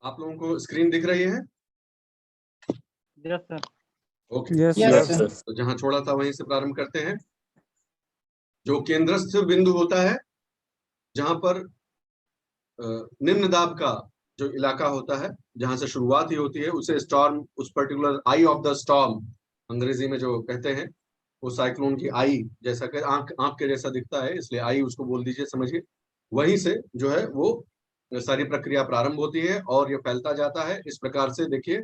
आप लोगों को स्क्रीन दिख रही है? Yes sir. Okay, yes sir. तो जहां छोड़ा था वहीं से प्रारंभ करते हैं। जो केंद्रस्थ बिंदु होता है, जहां पर निम्न दाब का जो इलाका होता है, जहां से शुरुआत ही होती है, उसे स्टॉर्म, उस particular I of the storm अंग्रेजी में जो कहते हैं, वो साइक्लोन की आई, जैसा कि आंख आंख के जैसा दिखता है, इसलिए आई उसको बोल दीजिए, समझिए। वहीं से जो है वो सारी प्रक्रिया प्रारंभ होती है और ये फैलता जाता है। इस प्रकार से देखिए,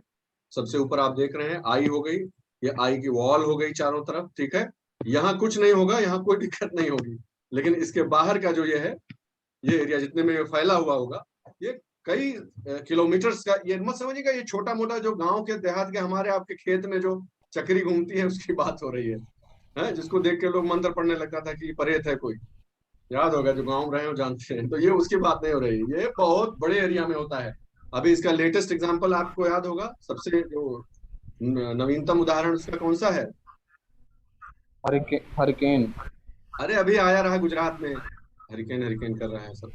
सबसे ऊपर आप देख रहे हैं आई हो गई, ये आई की वॉल हो गई चारों तरफ, ठीक है। यहाँ कुछ नहीं होगा, यहाँ कोई दिक्कत नहीं होगी, लेकिन इसके बाहर का जो ये है, ये एरिया जितने में फैला हुआ होगा, ये कई किलोमीटर्स का, ये मत समझिएगा ये छोटा मोटा जो गांव के देहात के हमारे आपके खेत में जो चक्री घूमती है उसकी बात हो रही है, जिसको देख के लोग मंत्र पढ़ने लगता था कि परेत है कोई, याद होगा, जो गांव रहे हो जानते हैं। तो ये उसकी बात नहीं हो रही, ये बहुत बड़े एरिया में होता है। अभी इसका लेटेस्ट एग्जांपल आपको याद होगा, सबसे जो नवीनतम उदाहरण उसका कौन सा है? हरिकेन। अरे अभी आया रहा गुजरात में, हरिकेन हरिकेन कर रहा है सब।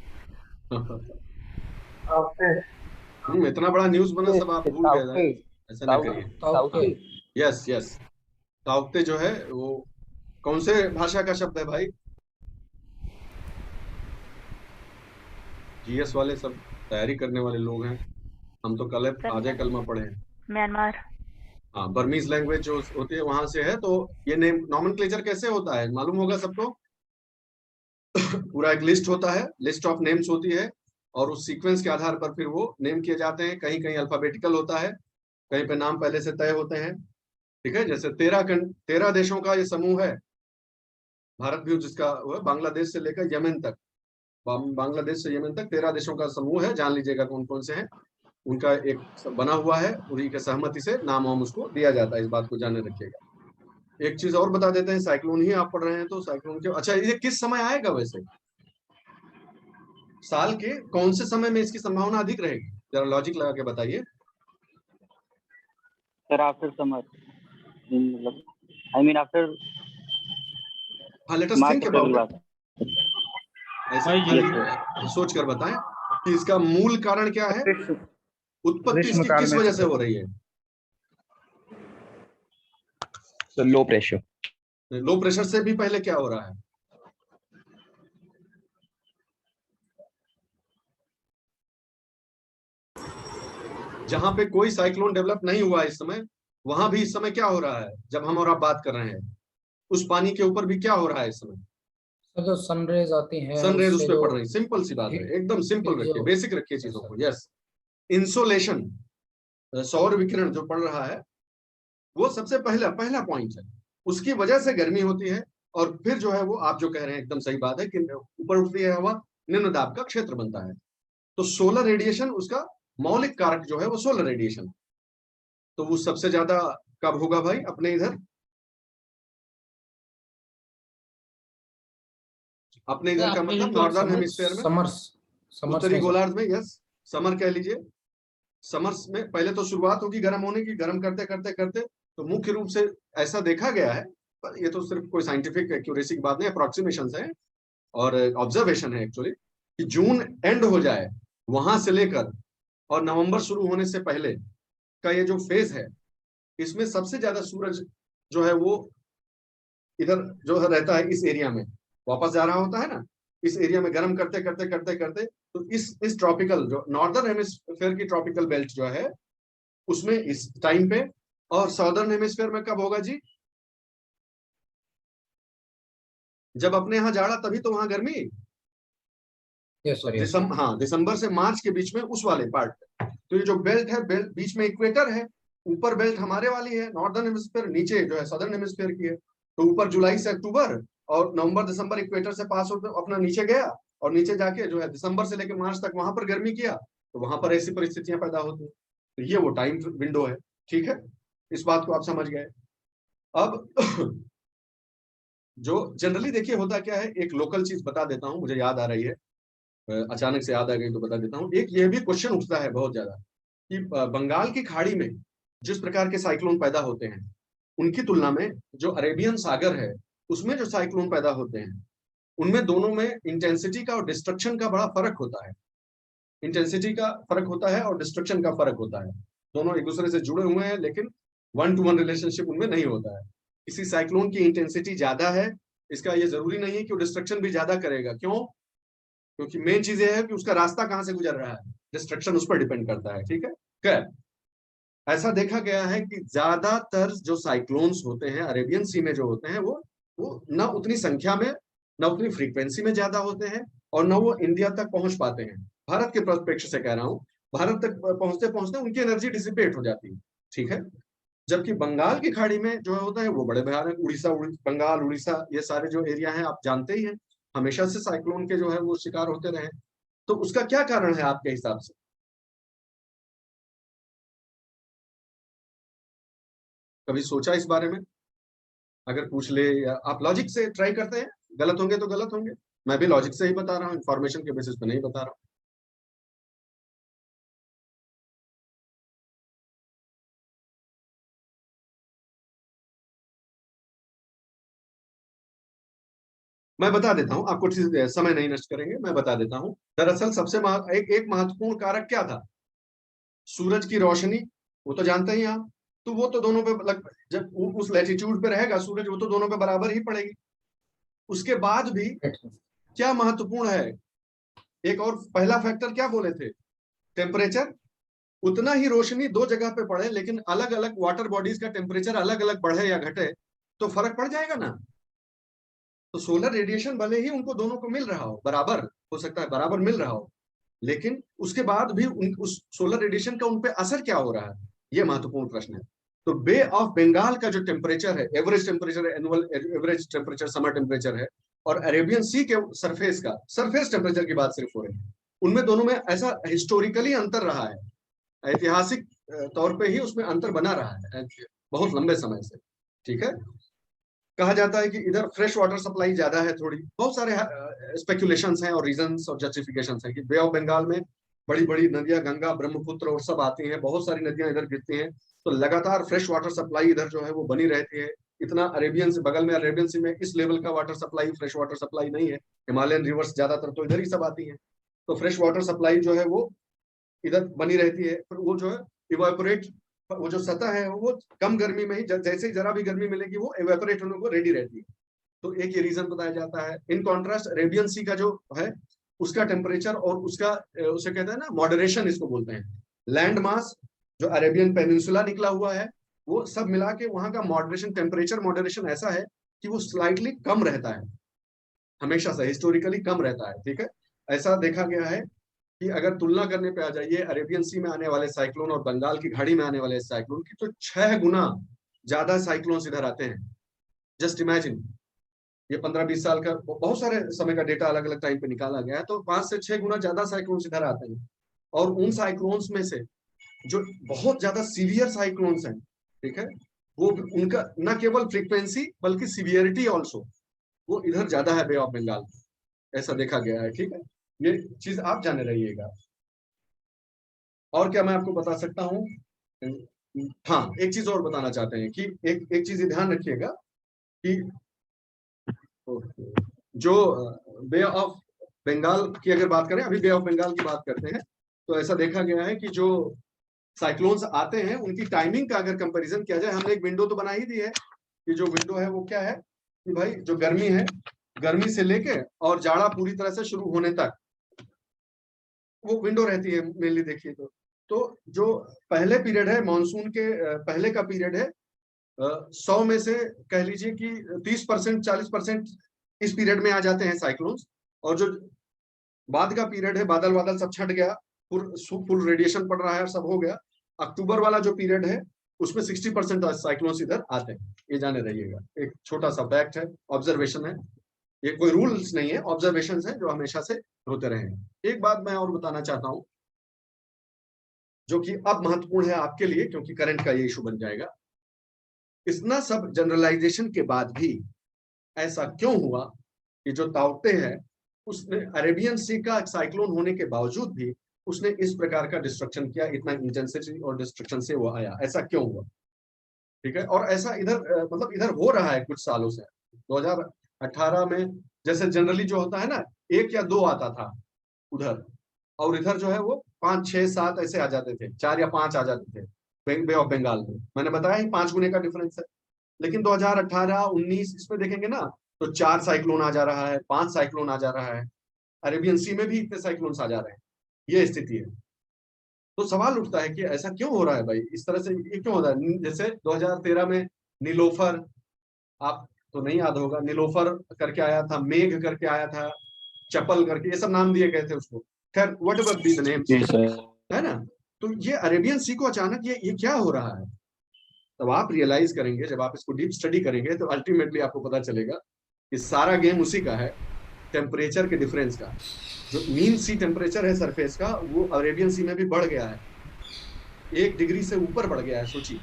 इतना बड़ा न्यूज बना, सब आप भूल गए, ऐसा नहीं करिए। यस यस, ताउते जो है वो कौन से भाषा का शब्द है भाई? जीएस वाले सब तैयारी करने वाले लोग हैं, हम तो कल आज कलमा पढ़े हैं। म्यांमार। हाँ, बर्मीज लैंग्वेज जो होती है वहां से है। तो ये नेम नॉमेनक्लेचर कैसे होता है मालूम होगा सबको। पूरा एक लिस्ट होता है, लिस्ट ऑफ नेम्स होती है, और उस सीक्वेंस के आधार पर फिर वो नेम किए जाते हैं। कहीं कहीं अल्फाबेटिकल होता है, कहीं पे नाम पहले से तय होते हैं, ठीक है। जैसे 13 देशों का ये समूह है, भारत भी जिसका वो है, बांग्लादेश से लेकर यमन तक, बांग्लादेश से यमन तक 13 देशों का समूह है। जान लीजिएगा कौन कौन से हैं, उनका एक बना हुआ है, उन्हीं के सहमति से नाम वाम उसको दिया जाता है, इस बात को जाने रखिएगा। एक चीज और बता देते हैं, साइक्लोन ही आप पढ़ रहे हैं तो साइक्लोन के, अच्छा ये किस समय आएगा वैसे, साल के कौन से समय में इसकी संभावना अधिक रहेगी, जरा लॉजिक लगा के बताइए। सर आफ्टर समर, मतलब आई मीन आफ्टर हाँ, let us think about it, ऐसे खाली सोच कर बताएं कि इसका मूल कारण क्या है, उत्पत्ति इसकी किस वजह से हो रही है। Low pressure. लो प्रेशर से भी पहले क्या हो रहा है? जहां पे कोई साइक्लोन डेवलप नहीं हुआ इस समय, वहां भी इस समय क्या हो रहा है जब हम और आप बात कर रहे हैं, उस पानी के ऊपर भी क्या हो रहा है इस समय? जो सनरेज आती हैं, सनरेज उस पर पड़ रही, सिंपल सी बात है, एकदम सिंपल रखिए, बेसिक रखिए चीजों को। यस, इंसोलेशन, सौर विकिरण जो पड़ रहा है, वो सबसे पहला पॉइंट है। उसकी वजह से गर्मी होती है, और फिर जो है वो आप जो कह रहे हैं एकदम सही बात है कि ऊपर उठती है हवा, निम्न दाब का क्षेत्र बनता है। तो सोलर रेडिएशन उसका मौलिक कारक जो है वो सोलर रेडिएशन। तो वो सबसे ज्यादा कब होगा भाई अपने इधर? अपने इधर का मतलब नॉर्दर्न हेमिस्फीयर में, उत्तरी गोलार्ध में। यस, समर कह लीजिए। समर्स में पहले तो शुरुआत होगी गर्म होने की, गर्म करते करते करते, तो मुख्य रूप से ऐसा देखा गया है, पर ये तो सिर्फ कोई साइंटिफिक एक्यूरेसी की बात नहीं, अप्रोक्सीमेशन है और ऑब्जर्वेशन है एक्चुअली, कि जून एंड हो जाए वहां से लेकर और नवंबर शुरू होने से पहले का ये जो फेज है, इसमें सबसे ज्यादा सूरज जो है वो इधर जो है रहता है, इस एरिया में वापस जा रहा होता है ना, इस एरिया में गर्म करते करते करते करते, तो इस ट्रॉपिकल जो नॉर्दर्न हेमिस्फीयर की ट्रॉपिकल बेल्ट जो है उसमें इस टाइम पे, और साउदर्न हेमिस्फीयर में कब होगा जी? जब अपने यहाँ जाड़ा तभी तो वहां गर्मी। दिसंबर से मार्च के बीच में उस वाले पार्ट पे। तो ये जो बेल्ट है, बेल्ट बीच में इक्वेटर है, ऊपर बेल्ट हमारे वाली है नॉर्दर्न हेमिस्फीयर, नीचे जो है सदर्न हेमिस्फीयर की है। तो ऊपर जुलाई से अक्टूबर और नवंबर दिसंबर इक्वेटर से पास होकर अपना नीचे गया, और नीचे जाके जो है दिसंबर से लेकर मार्च तक वहां पर गर्मी किया, तो वहां पर ऐसी परिस्थितियां पैदा होती हैं। तो ये वो टाइम विंडो है, ठीक है, इस बात को आप समझ गए। अब जो जनरली देखिए होता क्या है, एक लोकल चीज बता देता हूं, मुझे याद आ रही है, अचानक से याद आ गई तो बता देता हूं। एक ये भी क्वेश्चन उठता है बहुत ज्यादा कि बंगाल की खाड़ी में जिस प्रकार के साइक्लोन पैदा होते हैं, उनकी तुलना में जो अरेबियन सागर है उसमें जो साइक्लोन पैदा होते हैं, उनमें दोनों में इंटेंसिटी का और डिस्ट्रक्शन का बड़ा फर्क होता है। इंटेंसिटी का फर्क होता है और डिस्ट्रक्शन का फर्क होता है। दोनों एक दूसरे से जुड़े हुए हैं, लेकिन 1-to-1 रिलेशनशिप उनमें नहीं होता है। किसी साइक्लोन की इंटेंसिटी ज्यादा है, इसका ये जरूरी नहीं है कि वो डिस्ट्रक्शन भी ज्यादा करेगा। क्यों? क्योंकि मेन चीज ये है कि उसका रास्ता कहां से गुजर रहा है, डिस्ट्रक्शन उस पर डिपेंड करता है। ठीक है, खैर ऐसा देखा गया है कि ज्यादातर जो साइक्लोन्स होते हैं अरेबियन सी में जो होते हैं वो न उतनी संख्या में, न उतनी फ्रीक्वेंसी में ज्यादा होते हैं, और न वो इंडिया तक पहुंच पाते हैं। भारत के परिप्रेक्ष्य से कह रहा हूं, भारत तक पहुंचते पहुंचते उनकी एनर्जी डिसिपेट हो जाती है। ठीक है, जबकि बंगाल की खाड़ी में जो होता है वो बड़े भयानक, बंगाल उड़ीसा ये सारे जो एरिया हैं आप जानते ही हैं, हमेशा से साइक्लोन के जो है वो शिकार होते रहे। तो उसका क्या कारण है आपके हिसाब से? कभी सोचा इस बारे में? अगर पूछ ले, या आप लॉजिक से ट्राई करते हैं, गलत होंगे तो गलत होंगे, मैं भी लॉजिक से ही बता रहा हूँ, इंफॉर्मेशन के बेसिस पे नहीं बता रहा हूँ। मैं बता देता हूँ आपको, समय नहीं नष्ट करेंगे, मैं बता देता हूँ। दरअसल सबसे एक महत्वपूर्ण कारक क्या था? सूरज की रोशनी, वो तो जानते ही आप। तो वो तो दोनों पे जब उस लैटिट्यूड पे रहेगा सूरज, वो तो दोनों पे बराबर ही पड़ेगी। उसके बाद भी क्या महत्वपूर्ण है, एक और पहला फैक्टर क्या बोले थे? टेम्परेचर। उतना ही रोशनी दो जगह पे पड़े, लेकिन अलग अलग वाटर बॉडीज का टेम्परेचर अलग अलग बढ़े या घटे तो फर्क पड़ जाएगा ना। तो सोलर रेडिएशन भले ही उनको दोनों को मिल रहा हो, बराबर हो सकता है, बराबर मिल रहा हो, लेकिन उसके बाद भी उस सोलर रेडिएशन का उनपे असर क्या हो रहा है, ये महत्वपूर्ण प्रश्न है। तो बे ऑफ बंगाल का जो टेम्परेचर है, average temperature, annual average temperature, summer temperature है, और अरेबियन सी के सरफेस टेम्परेचर की बात सिर्फ हो रही है, उनमें दोनों में ऐसा हिस्टोरिकली अंतर रहा है, ऐतिहासिक तौर पे ही उसमें अंतर बना रहा है बहुत लंबे समय से। ठीक है, कहा जाता है कि इधर फ्रेश वाटर सप्लाई ज्यादा है थोड़ी, बहुत सारे स्पेकुलेशंस हैं और रीजंस और जस्टिफिकेशंस हैं कि बे ऑफ बंगाल में बड़ी बड़ी नदियां, गंगा, ब्रह्मपुत्र और सब आती हैं, बहुत सारी नदियां इधर गिरती हैं, तो लगातार फ्रेश वाटर सप्लाई इधर जो है वो बनी रहती है। इतना अरेबियन से बगल में, अरेबियन सी में इस लेवल का water supply, fresh water supply नहीं है। हिमालयन रिवर्स ज्यादातर तो इधर ही सब आती हैं, तो फ्रेश वाटर सप्लाई जो है वो इधर बनी रहती है। फिर वो जो है इवापोरेट, वो जो सतह है वो कम गर्मी में ही, जैसे ही जरा भी गर्मी मिलेगी वो इवेपोरेट होने को रेडी रहती है। तो एक ये रीजन बताया जाता है। इन कॉन्ट्रास्ट अरेबियन सी का जो है उसका टेम्परेचर और उसका उसे कहते हैं ना मॉडरेशन, इसको बोलते हैं लैंड मास, जो अरेबियन पेनिनसुला निकला हुआ है, वो सब मिला के वहां का मॉडरेशन, टेम्परेचर मॉडरेशन ऐसा है कि वो स्लाइटली कम रहता है, हमेशा से हिस्टोरिकली कम रहता है। ठीक है, ऐसा देखा गया है कि अगर तुलना करने पे आ जाइए अरेबियन सी में आने वाले साइक्लोन और बंगाल की खाड़ी में आने वाले साइक्लोन की, तो 6 गुना ज्यादा साइक्लोन इधर आते हैं। जस्ट इमेजिन, ये 15-20 साल का बहुत सारे समय का डेटा अलग अलग टाइम पे निकाला गया है, तो 5 से 6 गुना ज्यादा साइक्लोन इधर आते हैं। और उन साइक्लोन्स में से जो बहुत ज्यादा सीवियर साइक्लोन्स हैं, ठीक है, वो उनका न केवल फ्रीक्वेंसी बल्कि सीवियरिटी ऑल्सो वो इधर ज्यादा है बे ऑफ बंगाल, ऐसा देखा गया है। ठीक है, ये चीज आप जाने रहिएगा। और क्या मैं आपको बता सकता हूँ? हाँ, एक चीज और बताना चाहते हैं कि एक चीज ध्यान रखिएगा कि जो बे ऑफ बंगाल की अगर बात करें, अभी बे ऑफ बंगाल की बात करते हैं, तो ऐसा देखा गया है कि जो साइक्लोन्स आते हैं उनकी टाइमिंग का अगर कंपैरिजन किया जाए, हमने एक विंडो तो बना ही दी है कि जो विंडो है वो क्या है कि भाई जो गर्मी है, गर्मी से लेके और जाड़ा पूरी तरह से शुरू होने तक वो विंडो रहती है मेनली। देखिए तो जो पहले पीरियड है मानसून के पहले का पीरियड है, 100 में से कह लीजिए कि 30%, 40% इस पीरियड में आ जाते हैं साइक्लोन्स। और जो बाद का पीरियड है, बादल बादल सब छट गया, फुल रेडिएशन पड़ रहा है, सब हो गया, अक्टूबर वाला जो पीरियड है उसमें 60% साइक्लोन्स इधर आते हैं। ये जाने रहिएगा, एक छोटा सा फैक्ट है, ऑब्जर्वेशन है, ये कोई रूल्स नहीं है, ऑब्जर्वेशन है जो हमेशा से होते रहे हैं। एक बात मैं और बताना चाहता हूं जो कि अब महत्वपूर्ण है आपके लिए, क्योंकि करंट का ये इशू बन जाएगा। इतना सब जनरलाइजेशन के बाद भी ऐसा क्यों हुआ कि जो ताउते है उसने अरेबियन सी का साइक्लोन होने के बावजूद भी उसने इस प्रकार का डिस्ट्रक्शन किया, इतना इंटेंसिटी और डिस्ट्रक्शन से वो आया, ऐसा क्यों हुआ? ठीक है, और ऐसा इधर मतलब इधर हो रहा है कुछ सालों से। 2018 में जैसे जनरली जो होता है ना, 1 या 2 आता था उधर, और इधर जो है वो 5, 6, 7 ऐसे आ जाते थे, 4 या 5 आ जाते थे बे ऑफ बंगाल में। मैंने बताया ही 5 गुने का डिफरेंस है। लेकिन 2018, 19 इसमें देखेंगे ना तो 4 साइक्लोन आ जा रहा है, 5 साइक्लोन आ जा रहा है, अरेबियन सी में भी इतने साइक्लोन्स आ जा रहे हैं। ये स्थिति है। तो सवाल उठता है कि ऐसा क्यों हो रहा है भाई, इस तरह से ये क्यों हो रहा है? जैसे 2013 में नीलोफर, आप तो नहीं याद होगा, नीलोफर करके आया था, मेघ करके आया था, चपल करके, ये सब नाम दिए गए थे उसको। खैर whatever be the name, जी सर। है ना। तो ये अरेबियन सी को अचानक ये क्या हो रहा है, तब आप रियलाइज करेंगे, जब आप इसको डीप स्टडी करेंगे तो अल्टीमेटली आपको पता चलेगा कि सारा गेम उसी का है, टेम्परेचर के डिफरेंस का। जो मीन सी टेम्परेचर है सरफेस का, वो अरेबियन सी में भी बढ़ गया है, 1 डिग्री से ऊपर बढ़ गया है। सोचिए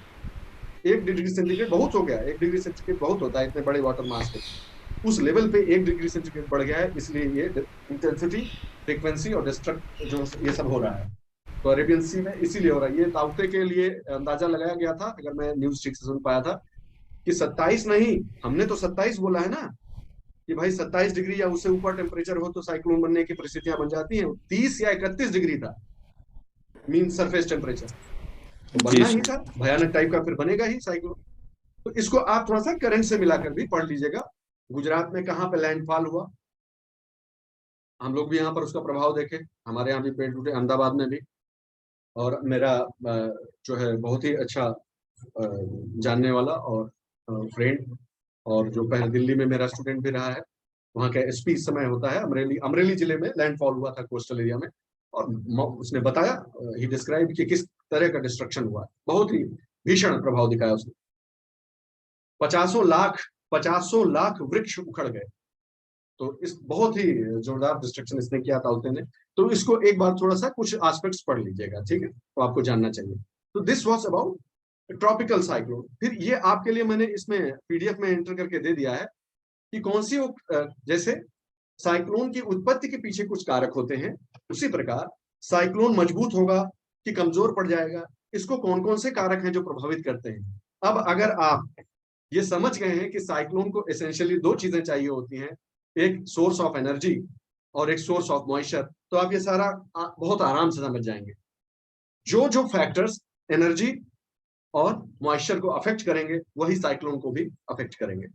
1 डिग्री सेंटीग्रेड बहुत हो गया, 1 डिग्री सेंटीग्रेड बहुत होता है इतने बड़े वाटर मास पे। उस लेवल पे 1 डिग्री सेंटीग्रेड बढ़ गया है, इसलिए ये इंटेंसिटी, फ्रीक्वेंसी और डिस्ट्रक्ट जो ये सब हो रहा है। तो अरेबियन सी में इसीलिए हो रहा है। ये ताउते के लिए अंदाजा लगाया गया था, अगर मैं न्यूज ठीक से सुन पाया था, कि 27 नहीं, हमने तो 27 बोला है ना, कि भाई 27 डिग्री या उससे ऊपर टेम्परेचर हो तो साइक्लोन बनने की परिस्थितियां बन जाती हैं। 30 या 31 डिग्री था मीन सरफेस टेम्परेचर, तो बनना ही था, भयानक टाइप का फिर बनेगा ही साइक्लोन। तो इसको आप थोड़ा सा करंट से मिलाकर भी पढ़ लीजिएगा। गुजरात में कहाँ पे लैंडफॉल हुआ, हम लोग भी यहाँ पर उसका प्रभाव देखे, हमारे यहाँ भी पेड़ टूटे, अहमदाबाद में भी। और मेरा जो है बहुत ही अच्छा जानने वाला और फ्रेंड, और जो पहले दिल्ली में मेरा स्टूडेंट भी रहा है, वहाँ का एसपी इस समय होता है अमरेली जिले में लैंडफॉल हुआ था कोस्टल एरिया में। और उसने बताया, ही डिस्क्राइब कि किस तरह का डिस्ट्रक्शन हुआ, बहुत ही भीषण प्रभाव दिखाया उसने। 50 लाख वृक्ष उखड़ गए। तो इस बहुत ही जोरदार डिस्ट्रक्शन इसने किया था उसने। तो इसको एक बार थोड़ा सा कुछ एस्पेक्ट्स पढ़ लीजिएगा, ठीक है, तो आपको जानना चाहिए। तो this was about tropical cyclone. फिर ये आपके लिए मैंने इसमें पीडीएफ में एंटर करके दे दिया है कि कौन सी वो, जैसे साइक्लोन की उत्पत्ति के पीछे कुछ कारक होते हैं, उसी प्रकार साइक्लोन मजबूत होगा कि कमजोर पड़ जाएगा, इसको कौन कौन से कारक हैं जो प्रभावित करते हैं। अब अगर आप ये समझ गए हैं कि साइक्लोन को एसेंशियली 2 चीजें चाहिए होती हैं, एक सोर्स ऑफ एनर्जी और एक सोर्स ऑफ मॉइस्चर, तो आप ये सारा बहुत आराम से समझ जाएंगे। जो जो फैक्टर्स एनर्जी और मॉइस्चर को अफेक्ट करेंगे, वही साइक्लोन को भी अफेक्ट करेंगे।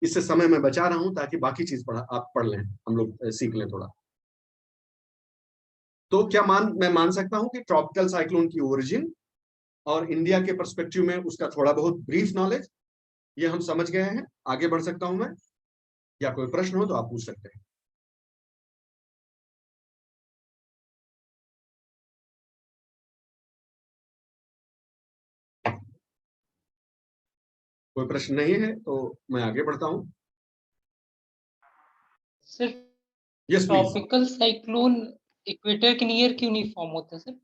इससे समय मैं बचा रहा हूं ताकि बाकी चीज आप पढ़ लें, हम लोग सीख लें थोड़ा। तो क्या मैं मान सकता हूं कि ट्रॉपिकल साइक्लोन की ओरिजिन और इंडिया के पर्सपेक्टिव में उसका थोड़ा बहुत ब्रीफ नॉलेज ये हम समझ गए हैं। आगे बढ़ सकता हूं मैं, या कोई प्रश्न हो तो आप पूछ सकते हैं। कोई प्रश्न नहीं है तो मैं आगे बढ़ता हूं। Sir yes please. Tropical cyclone equator के नियर क्यों नहीं फॉर्म होता सर?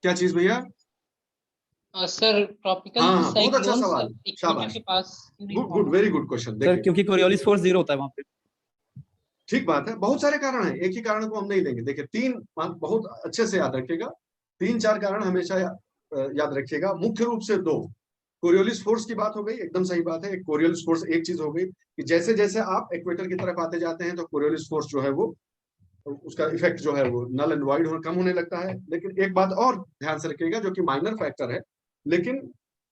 क्या चीज भैया? सर ट्रॉपिकल हाँ, बहुत अच्छा साइक्लोन सवाल, इक्वेटर शाबाश, के पास क्यों नहीं good form good, very good question. Sir देखिए क्योंकि कोरियोलिस फोर्स 0 होता है वहां पे। ठीक बात है, बहुत सारे कारण हैं, एक ही कारण को हम नहीं लेंगे। देखिए 3 बात बहुत अच्छे से याद रखिएगा, 3-4 कारण हमेशा याद रखिएगा। मुख्य रूप से 2, कोरियोलिस फोर्स की बात हो गई, एकदम सही बात है। एक कोरियोलिस फोर्स एक चीज हो गई कि जैसे जैसे आप इक्वेटर की तरफ आते जाते हैं तो कोरियोलिस फोर्स जो है वो, उसका इफेक्ट जो है वो नल एंड वाइड कम होने लगता है। लेकिन एक बात और ध्यान से रखिएगा जो कि माइनर फैक्टर है, लेकिन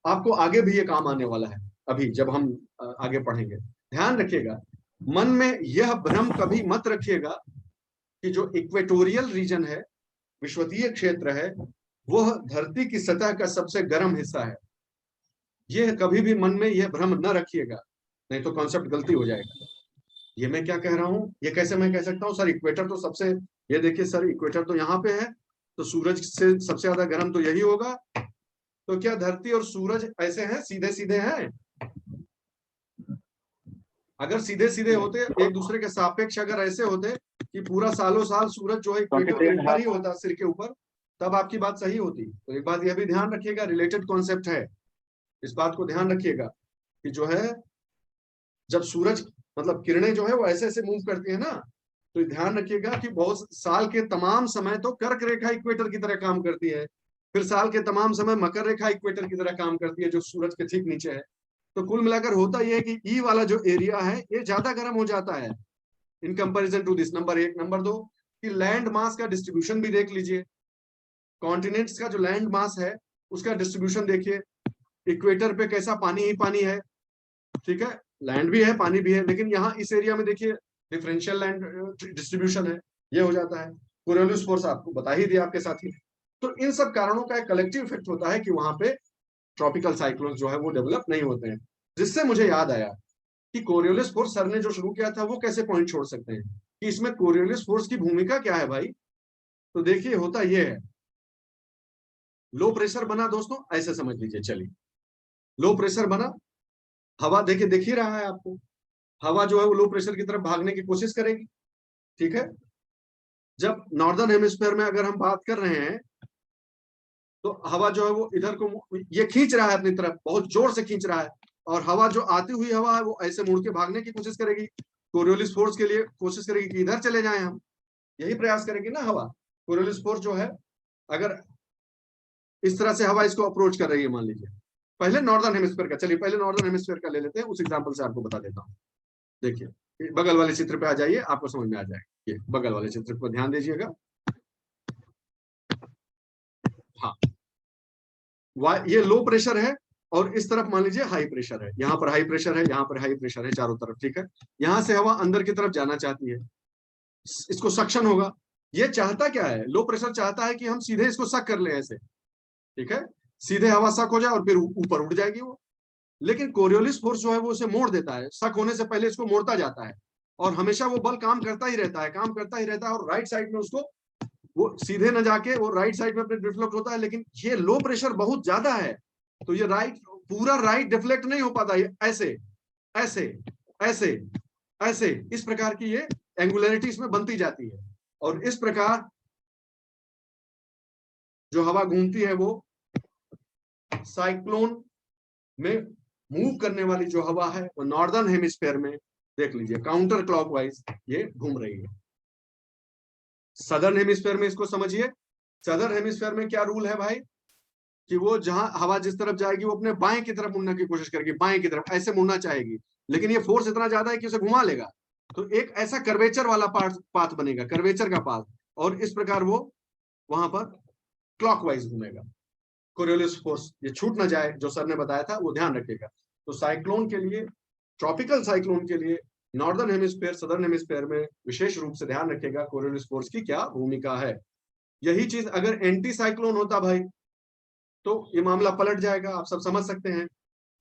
आपको आगे भी ये काम आने वाला है, अभी जब हम आगे पढ़ेंगे। ध्यान रखिएगा, मन में यह भ्रम कभी मत रखिएगा कि जो इक्वेटोरियल रीजन है, विषुवतीय क्षेत्र है, वह धरती की सतह का सबसे गर्म हिस्सा है। यह कभी भी मन में यह भ्रम न रखिएगा, नहीं तो कॉन्सेप्ट गलती हो जाएगा। ये मैं क्या कह रहा हूं, ये कैसे मैं कह सकता हूं सर इक्वेटर तो सबसे, ये देखिए सर इक्वेटर तो यहाँ पे है, तो सूरज से सबसे ज्यादा गर्म तो यही होगा। तो क्या धरती और सूरज ऐसे हैं, सीधे सीधे हैं? अगर सीधे सीधे होते, एक दूसरे के सापेक्ष अगर ऐसे होते कि पूरा सालों साल सूरज जो है इक्वेटर के ऊपर ही होता, सिर के ऊपर, तब आपकी बात सही होती। तो एक बात यह भी ध्यान रखिएगा, रिलेटेड कॉन्सेप्ट है, इस बात को ध्यान रखिएगा कि जो है जब सूरज मतलब किरणें जो है वो ऐसे ऐसे मूव करती है ना, तो ध्यान रखिएगा कि बहुत साल के तमाम समय तो कर्क रेखा इक्वेटर की तरह काम करती है, फिर साल के तमाम समय मकर रेखा इक्वेटर की तरह काम करती है जो सूरज के ठीक नीचे है। तो कुल मिलाकर होता यह है कि ई वाला जो एरिया है ये ज्यादा गर्म हो जाता है in comparison to this, number 1। Number 2, कि लैंड मास का डिस्ट्रीब्यूशन भी देख लीजिए, कॉन्टिनेंट्स का जो लैंड मास है उसका डिस्ट्रीब्यूशन देखिए, इक्वेटर पे कैसा पानी ही पानी है, ठीक है, लैंड भी है पानी भी है, लेकिन यहाँ इस एरिया में देखिए डिफरेंशियल लैंड डिस्ट्रीब्यूशन है, ये हो जाता है। कोरियोलिस फोर्स आपको बता ही दिया आपके साथी। तो इन सब कारणों का एक कलेक्टिव इफेक्ट होता है कि वहां पे ट्रॉपिकल साइक्लोन जो है वो डेवलप नहीं होते हैं। जिससे मुझे याद आया कि कोरियोलिस फोर्स सर ने जो शुरू किया था वो कैसे पॉइंट छोड़ सकते हैं कि इसमें कोरियोलिस फोर्स की भूमिका क्या है भाई। तो देखिए होता ये है, लो प्रेशर बना दोस्तों, ऐसे समझ लीजिए, चलिए लो प्रेशर बना, हवा देखिए दिख ही रहा है आपको, हवा जो है वो लो प्रेशर की तरफ भागने की कोशिश करेगी, ठीक है। जब नॉर्दर्न हेमिस्फीयर में अगर हम बात कर रहे हैं तो हवा जो है वो इधर को ये खींच रहा है अपनी तरफ, बहुत जोर से खींच रहा है, और हवा जो आती हुई हवा है वो ऐसे मुड़ के भागने की कोशिश करेगी, कोरियोलिस फोर्स के लिए कोशिश करेगी कि इधर चले जाएं हम, यही प्रयास करेगी ना हवा। कोरियोलिस फोर्स जो है अगर इस तरह से हवा इसको अप्रोच कर रही है, मान लीजिए पहले नॉर्दर्न हेमिस्फीयर का, चलिए पहले नॉर्दर्न हेमिस्फीयर का ले लेते हैं, उस एग्जांपल से आपको बता देता हूँ। देखिए बगल वाले चित्र पे आ जाइए, आपको समझ में आ जाएगा। ये बगल वाले चित्र पर ध्यान दीजिएगा। हाँ, ये लो प्रेशर है और इस तरफ मान लीजिए हाई प्रेशर है, यहाँ पर हाई प्रेशर है, यहाँ पर हाई प्रेशर है, चारों तरफ, ठीक है। यहाँ से हवा अंदर की तरफ जाना चाहती है, इसको सक्शन होगा। ये चाहता क्या है, लो प्रेशर चाहता है कि हम सीधे इसको सक कर ले ऐसे, ठीक है, सीधे हवा सक हो जाए और फिर ऊपर उठ जाएगी वो। लेकिन कोरियोलिस फोर्स जो है वो उसे मोड़ देता है, सक होने से पहले इसको मोड़ता जाता है, और हमेशा वो बल काम करता ही रहता है, काम करता ही रहता है, और राइट साइड में उसको, वो सीधे न जाके वो राइट साइड में अपने डिफ्लेक्ट होता है। लेकिन ये लो प्रेशर बहुत ज्यादा है, तो ये पूरा राइट डिफ्लेक्ट नहीं हो पाता, ये ऐसे ऐसे ऐसे ऐसे इस प्रकार की ये एंगुलरिटी इसमें बनती जाती है, और इस प्रकार जो हवा घूमती है वो साइक्लोन में मूव करने वाली जो हवा है वो नॉर्दर्न हेमिस्फीयर में देख लीजिए काउंटर क्लॉकवाइज ये घूम रही है। सदर्न हेमिस्फीयर में इसको समझिए, सदर्न हेमिस्फीयर में क्या रूल है भाई कि वो जहां हवा जिस तरफ जाएगी वो अपने बाएं की तरफ मुड़ने की कोशिश करेगी, बाएं की तरफ ऐसे मुड़ना चाहेगी, लेकिन ये फोर्स इतना ज्यादा है कि उसे घुमा लेगा, तो एक ऐसा कर्वेचर वाला पाथ बनेगा, कर्वेचर का पाथ, और इस प्रकार वो वहां पर क्लॉकवाइज घूमेगा। कोरियोलिस फोर्स ये छूट ना जाए, जो सर ने बताया था वो ध्यान रखिएगा। तो साइक्लोन के लिए, ट्रॉपिकल साइक्लोन के लिए नॉर्दर्न हेमिस्फीयर सदर्न हेमिस्फीयर में विशेष रूप से ध्यान रखिएगा कोरियोलिस फोर्स की क्या भूमिका है। यही चीज अगर एंटी साइक्लोन होता भाई तो ये मामला पलट जाएगा। आप सब समझ सकते हैं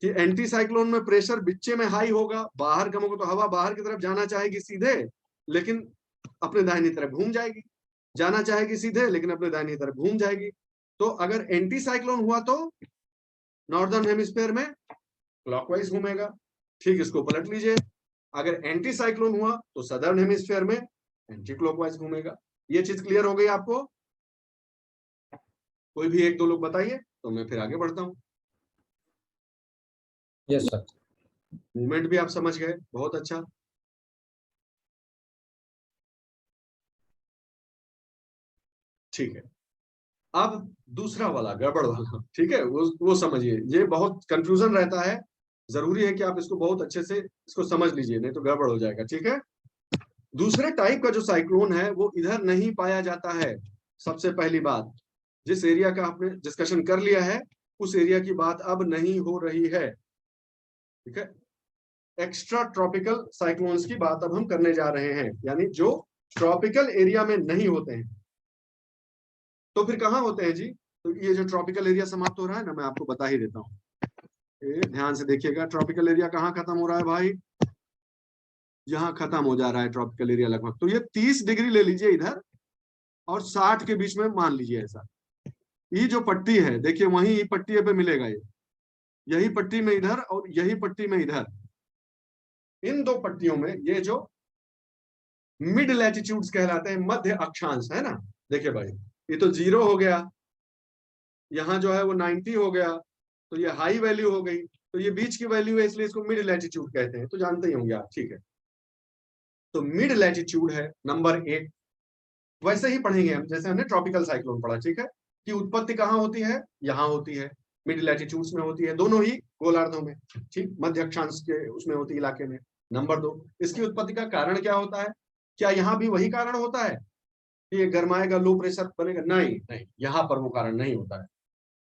कि एंटी साइक्लोन में प्रेशर बिच्चे में हाई होगा, बाहर कम होगा, तो हवा बाहर की तरफ जाना चाहेगी सीधे, लेकिन अपने दाहिनी तरफ घूम जाएगी, जाना चाहेगी सीधे लेकिन अपने दाहिनी तरफ घूम जाएगी। तो अगर एंटी साइक्लोन हुआ तो नॉर्दर्न हेमिस्फीयर में क्लॉकवाइज घूमेगा, ठीक, इसको पलट लीजिए। अगर एंटी साइक्लोन हुआ तो सदर्न हेमिस्फीयर में एंटी क्लॉकवाइज घूमेगा। ये चीज क्लियर हो गई आपको? कोई भी एक दो लोग बताइए तो मैं फिर आगे बढ़ता हूं। Yes sir. मूवमेंट भी आप समझ गए, बहुत अच्छा। ठीक है, अब दूसरा वाला गड़बड़ वाला, ठीक है, वो समझिए, ये बहुत कंफ्यूजन रहता है, जरूरी है कि आप इसको बहुत अच्छे से इसको समझ लीजिए, नहीं तो गड़बड़ हो जाएगा, ठीक है। दूसरे टाइप का जो साइक्लोन है वो इधर नहीं पाया जाता है। सबसे पहली बात, जिस एरिया का आपने डिस्कशन कर लिया है उस एरिया की बात अब नहीं हो रही है, ठीक है। एक्स्ट्रा ट्रॉपिकल साइक्लोन्स की बात अब हम करने जा रहे हैं, यानी जो ट्रॉपिकल एरिया में नहीं होते हैं। तो फिर कहाँ होते हैं जी? तो ये जो ट्रॉपिकल एरिया समाप्त हो रहा है ना, मैं आपको बता ही देता हूँ, ध्यान से देखिएगा। ट्रॉपिकल एरिया कहाँ खत्म हो रहा है भाई? यहाँ खत्म हो जा रहा है ट्रॉपिकल एरिया लगभग। तो ये 30 डिग्री ले लीजिए इधर और 60 के बीच में मान लीजिए ऐसा। ये जो पट्टी है देखिए, वही पट्टी पे मिलेगा, ये यही पट्टी में इधर और यही पट्टी में इधर, इन दो पट्टियों में ये जो मिड लैटिट्यूड्स कहलाते हैं, मध्य अक्षांश है ना। देखिए भाई, ये तो 0 हो गया, यहाँ जो है वो 90 हो गया, तो ये हाई वैल्यू हो गई, तो ये बीच की वैल्यू है, इसलिए इसको मिड लैटिट्यूड कहते हैं, तो जानते ही होंगे आप, ठीक है। तो मिड लैटिट्यूड है नंबर 1। वैसे ही पढ़ेंगे हम जैसे हमने ट्रॉपिकल साइक्लोन पढ़ा, ठीक है, कि उत्पत्ति कहाँ होती है? यहाँ होती है, मिड लैटिट्यूड्स में होती है, दोनों ही गोलार्धों में, ठीक, मध्य अक्षांश के उसमें होती है, इलाके में। नंबर 2, इसकी उत्पत्ति का कारण क्या होता है? क्या यहाँ भी वही कारण होता है? कि ये गर्माएगा, लो प्रेशर बनेगा, नहीं नहीं, यहाँ पर वो कारण नहीं होता है।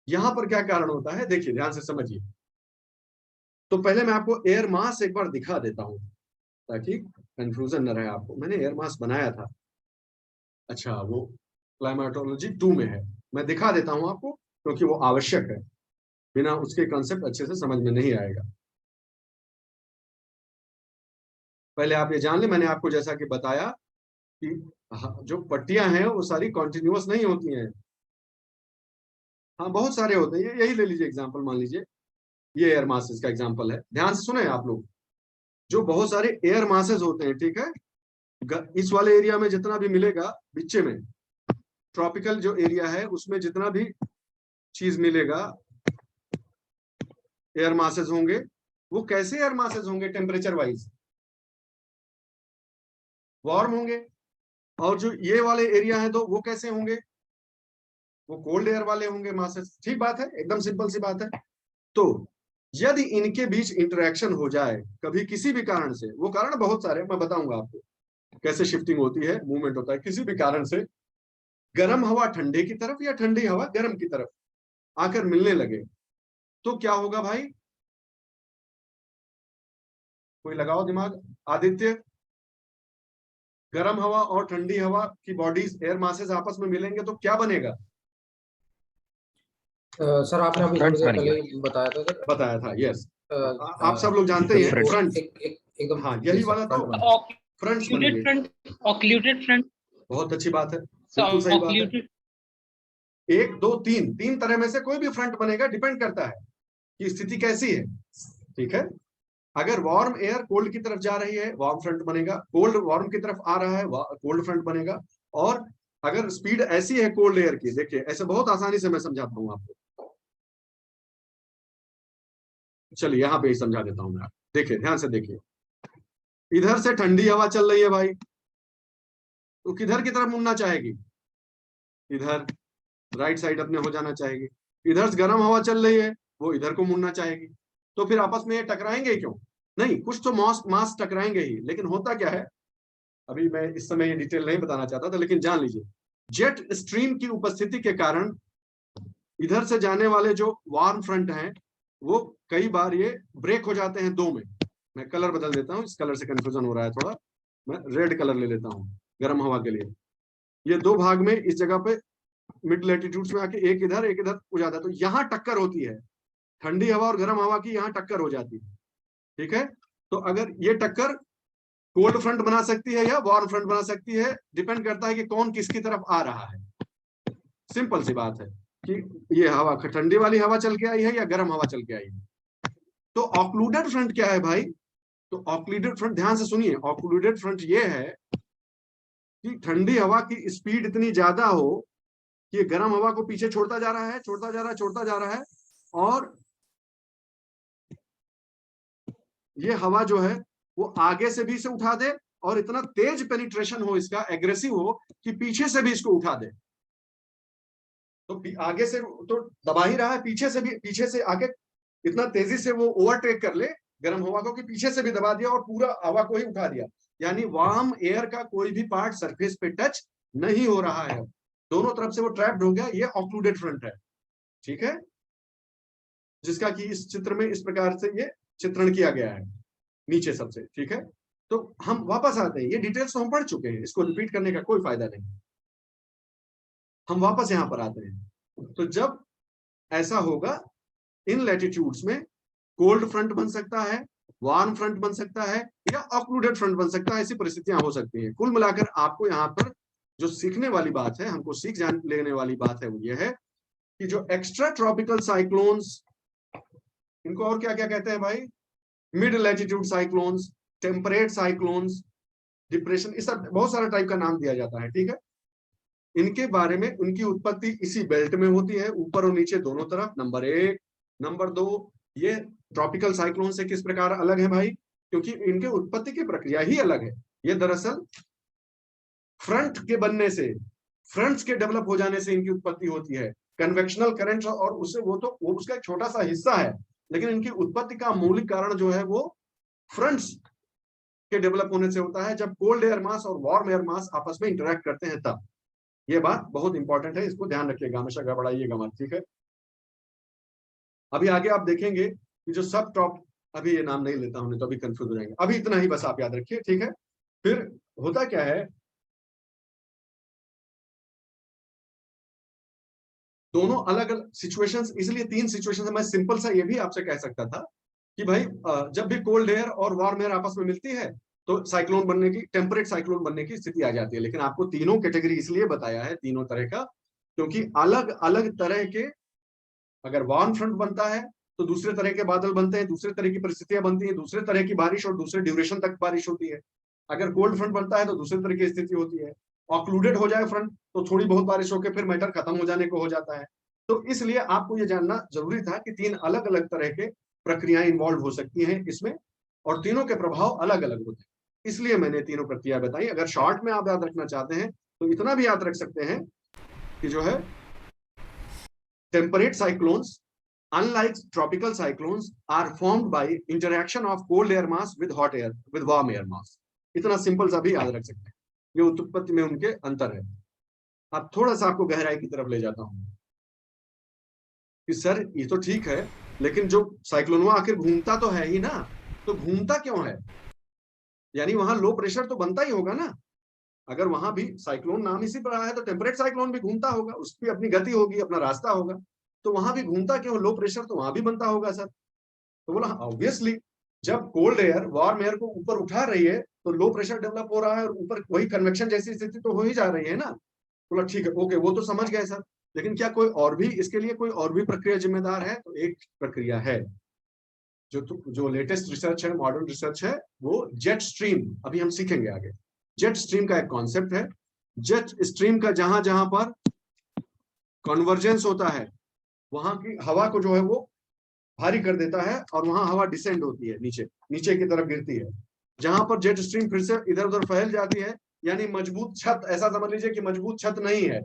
यहाँ पर क्या कारण होता है, देखिए ध्यान से समझिए। तो पहले मैं आपको एयर मास एक बार दिखा देता हूँ ताकि कंफ्यूजन न रहे आपको। मैंने एयर मास बनाया था, अच्छा वो क्लाइमेटोलॉजी 2 में है, मैं दिखा देता हूँ आपको क्योंकि वो आवश्यक है, बिना उसके कंसेप्ट अच्छे से समझ में नहीं आएगा। पहले आप ये जान ले, मैंने आपको जैसा कि बताया कि जो पट्टियां हैं वो सारी कॉन्टिन्यूअस नहीं होती हैं। हाँ बहुत सारे होते हैं, यही ले लीजिए एग्जाम्पल, मान लीजिए ये एयर मासेस का एग्जाम्पल है, ध्यान से सुने आप लोग। जो बहुत सारे एयर मासेस होते हैं, ठीक है, इस वाले एरिया में जितना भी मिलेगा, बीचे में ट्रॉपिकल जो एरिया है उसमें जितना भी चीज मिलेगा एयर मासेस होंगे। वो कैसे एयर मासेस होंगे, टेम्परेचर वाइज वार्म होंगे। और जो ये वाले एरिया है तो वो कैसे होंगे, वो कोल्ड एयर वाले होंगे मासेस। ठीक बात है, एकदम सिंपल सी बात है। तो यदि इनके बीच इंटरेक्शन हो जाए कभी किसी भी कारण से, वो कारण बहुत सारे, मैं बताऊंगा आपको कैसे शिफ्टिंग होती है, मूवमेंट होता है, किसी भी कारण से गर्म हवा ठंडे की तरफ या ठंडी हवा गर्म की तरफ आकर मिलने लगे, तो क्या होगा भाई, कोई लगाओ दिमाग। आदित्य, गर्म हवा और ठंडी हवा की बॉडीज, एयर मासेस आपस में मिलेंगे तो क्या बनेगा? सर आपने अभी थोड़ी Fronts देर बनेंगे। पहले ही बताया था सर। बताया था, यस। आप सब अ, लोग जानते ही हैं Front। फ्रंट। एकदम हाँ यही वाला तो फ्रंट्स बनेंगे। ऑक्लूडेड फ्रंट, बहुत अच्छी बात है, बिल्कुल सही बात है। ऑक्लूडेड। 1 2 3, 3 तरह में से कोई भी फ्रंट बनेगा, डिपेंड करता है कि स्थिति कैसी है। ठीक है, अगर वार्म एयर कोल्ड की तरफ जा रही है वार्म फ्रंट बनेगा, कोल्ड वार्म की तरफ आ रहा है कोल्ड फ्रंट बनेगा। और अगर स्पीड ऐसी है कोल्ड एयर की, देखिए ऐसे बहुत आसानी से मैं समझाता हूं आपको, चलिए यहां पे ही समझा देता हूं मैं आपको, देखिए ध्यान से देखिए। इधर से ठंडी हवा चल रही है भाई, तो किधर की तरफ मुड़ना चाहेगी, इधर, राइट साइड अपने हो जाना चाहेगी। इधर से गर्म हवा चल रही है, वो इधर को मुड़ना चाहेगी। तो फिर आपस में ये टकराएंगे क्यों? नहीं, कुछ तो मास टकराएंगे ही, लेकिन होता क्या है, अभी मैं इस समय ये डिटेल नहीं बताना चाहता था, लेकिन जान लीजिए, जेट स्ट्रीम की उपस्थिति के कारण इधर से जाने वाले जो वार्म फ्रंट हैं वो कई बार ये ब्रेक हो जाते हैं 2 में। मैं कलर बदल देता हूं, इस कलर से कंफ्यूजन हो रहा है थोड़ा, मैं रेड कलर ले लेता हूं गर्म हवा के लिए। ये 2 भाग में इस जगह पे मिड लैटिट्यूड्स में आके एक इधर हो जाता है, तो यहां टक्कर होती है, ठंडी हवा और गर्म हवा की यहां टक्कर हो जाती है। ठीक है, तो अगर ये टक्कर कोल्ड फ्रंट बना सकती है या वार्म फ्रंट बना सकती है, डिपेंड करता है कि कौन किसकी तरफ आ रहा है। सिंपल सी बात है कि ये हवा ठंडी वाली हवा चल के आई है या गर्म हवा चल के आई है। तो ऑक्लूडेड फ्रंट क्या है भाई, तो ऑक्लूडेड फ्रंट, ध्यान से सुनिए, ऑक्लूडेड फ्रंट ये है कि ठंडी हवा की स्पीड इतनी ज्यादा हो कि गर्म हवा को पीछे छोड़ता जा रहा है, छोड़ता जा रहा है, छोड़ता जा रहा है, और ये हवा जो है वो आगे से भी इसे उठा दे, और इतना तेज पेनिट्रेशन हो इसका, एग्रेसिव हो कि पीछे से भी इसको उठा दे। तो आगे से तो दबा ही रहा है, पीछे से भी, पीछे से आके इतना तेजी से वो ओवरटेक कर ले गर्म हवा को कि पीछे से भी दबा दिया और पूरा हवा को ही उठा दिया। यानी वार्म एयर का कोई भी पार्ट सरफेस पे टच नहीं हो रहा है, दोनों तरफ से वो ट्रैप्ड हो गया। ये ऑक्लूडेड फ्रंट है, ठीक है, जिसका कि इस चित्र में इस प्रकार से ये चित्रण किया गया है नीचे सबसे। ठीक है, तो हम वापस आते हैं, ये डिटेल्स तो हम पढ़ चुके हैं, इसको रिपीट करने का कोई फायदा नहीं। हम वापस यहां पर आते हैं, तो जब ऐसा होगा इन लैटिट्यूड्स में कोल्ड फ्रंट बन सकता है, वार्म फ्रंट बन सकता है, या ऑक्लूडेड फ्रंट बन सकता है, ऐसी परिस्थितियां हो सकती हैं। कुल मिलाकर आपको यहाँ पर जो सीखने वाली बात है, हमको सीख जान लेने वाली बात है, वो ये है कि जो एक्स्ट्रा ट्रॉपिकल साइक्लोन्स, इनको और क्या क्या कहते हैं भाई, mid latitude cyclones, temperate cyclones, depression, इस सब बहुत सारा टाइप का नाम दिया जाता है। ठीक है, इनके बारे में, उनकी उत्पत्ति इसी बेल्ट में होती है, ऊपर और नीचे दोनों तरफ, नंबर 1। नंबर 2, ये ट्रॉपिकल साइक्लोन से किस प्रकार अलग है भाई, क्योंकि इनके उत्पत्ति की प्रक्रिया ही अलग है। ये दरअसल फ्रंट के बनने से, फ्रंट्स के डेवलप हो जाने से इनकी उत्पत्ति होती है। कन्वेक्शनल करंट, और उससे वो उसका एक छोटा सा हिस्सा है, लेकिन इनकी उत्पत्ति का मौलिक कारण जो है वो फ्रंट्स के डेवलप होने से होता है, जब कोल्ड एयर मास और वार्म एयर मास आपस में इंटरेक्ट करते हैं तब। ये बात बहुत इंपॉर्टेंट है, इसको ध्यान रखिएगा, हमेशा गड़बड़ाइएगा मत, ठीक है। अभी आगे आप देखेंगे कि जो सब टॉप, अभी ये नाम नहीं लेता हूं, तो अभी कंफ्यूज हो जाएंगे, अभी इतना ही बस आप याद रखिए, ठीक है। फिर होता क्या है, दोनों अलग अलग सिचुएशंस, इसलिए 3 सिचुएशंस। मैं सिंपल सा ये भी आपसे कह सकता था कि भाई जब भी कोल्ड एयर और वार्म एयर आपस में मिलती है तो साइक्लोन बनने की, टेम्परेट साइक्लोन बनने की स्थिति आ जाती है। लेकिन आपको तीनों कैटेगरी इसलिए बताया है, तीनों तरह का, क्योंकि अलग अलग तरह के, अगर वार्म फ्रंट बनता है तो दूसरे तरह के बादल बनते हैं, दूसरे तरह की परिस्थितियां बनती हैं, दूसरे तरह की बारिश और दूसरे ड्यूरेशन तक बारिश होती है। अगर कोल्ड फ्रंट बनता है तो दूसरे तरह की स्थिति होती है। ऑक्लूडेड हो जाए फ्रंट तो थोड़ी बहुत बारिश होकर फिर मैटर खत्म हो जाने को हो जाता है। तो इसलिए आपको ये जानना जरूरी था कि 3 अलग अलग तरह के प्रक्रियाएं इन्वॉल्व हो सकती हैं इसमें, और तीनों के प्रभाव अलग अलग होते हैं, इसलिए मैंने तीनों प्रक्रिया बताई। अगर शॉर्ट में आप याद रखना चाहते हैं तो इतना भी याद रख सकते हैं कि जो है temperate cyclones unlike tropical cyclones are formed by interaction of cold air mass with hot air with warm air mass। इतना सिंपल सा भी याद रख सकते हैं, ये उत्पत्ति में उनके अंतर है। अब थोड़ा सा आपको गहराई की तरफ ले जाता हूं कि सर ये तो ठीक है, लेकिन जो साइक्लोन आखिर घूमता तो है ही ना, तो घूमता क्यों है, यानी वहां लो प्रेशर तो बनता ही होगा ना। अगर वहां भी साइक्लोन नाम इसी पर आया है तो टेम्परेट साइक्लोन भी घूमता होगा, उसकी अपनी गति होगी, अपना रास्ता होगा, तो वहां भी घूमता क्यों, लो प्रेशर तो वहां भी बनता होगा सर। तो बोला ऑब्वियसली जब कोल्ड एयर वार्म एयर को ऊपर उठा रही है तो लो प्रेशर डेवलप हो रहा है और ऊपर वही कन्वेक्शन जैसी स्थिति तो हो ही जा रही है ना। बोला ठीक है, ओके, वो तो समझ गए सर, लेकिन क्या कोई और भी इसके लिए कोई और भी प्रक्रिया जिम्मेदार है? तो एक प्रक्रिया है जो लेटेस्ट रिसर्च है, मॉडर्न रिसर्च है, वो जेट स्ट्रीम। अभी हम सीखेंगे आगे। जेट स्ट्रीम का एक कॉन्सेप्ट है। जेट स्ट्रीम का जहां जहां पर कन्वर्जेंस होता है वहां की हवा को जो है वो भारी कर देता है और वहां हवा डिसेंड होती है, नीचे नीचे की तरफ गिरती है। जहां पर जेट स्ट्रीम फिर से इधर उधर फैल जाती है, यानी मजबूत छत, ऐसा समझ लीजिए कि मजबूत छत नहीं है,